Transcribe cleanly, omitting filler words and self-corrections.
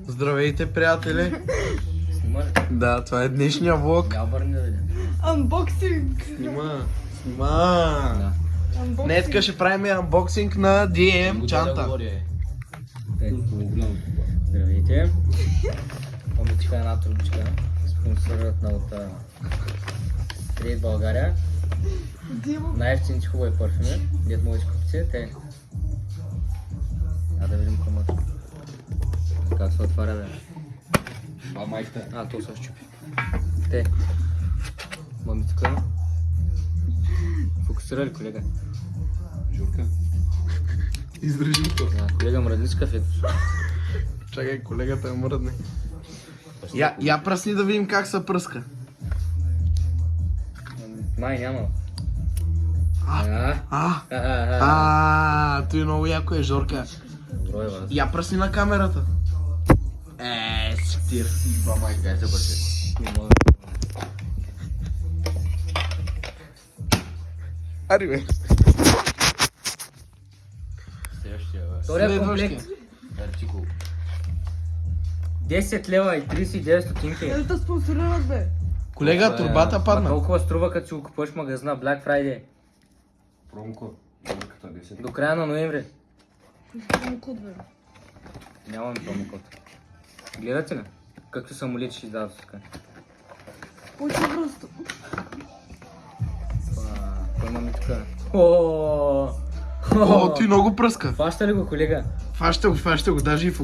Здравейте, приятели! Снима ли? Да, това е днешния влог. Я върни да видим. Анбоксинг! Снима. Да. Днеска ще правим анбоксинг на DM чанта. Здравейте. Помничка една трубичка. Спонсорът на от Трейд България. Най-ефтините хубави парфюми. Дед му изкупци. Те. Да видим комата. Как се отваря да? То се щупи. Те. Мамичка. Фокусира ли, колега? Журка. Издръжи то. Колега, мръдни с кафето. Чакай, колегата е мръдне. Я пръсни да видим как се пръска. Май няма. Той е много яко е, Жорка. Добро е, вас. Я пръсни на камерата. Сектир. Това майка е забърши. Не мога. Ари бе. Следващия, бе. Втория комплект. Артикул. 10 лева и 39 стотинки. Те спонсорират, бе. Колега, турбата падна. Толкова струва, като си го купуваш в магазина Black Friday. Промокод. Журката 10. До края на ноември. Промокод, бе. Нямаме промокод. Гледате ли? Какви самолети ще издават тук? Почти просто. Кой имаме тук? О, той много пръска. Фаща ли го, колега? Фаща го, даже и в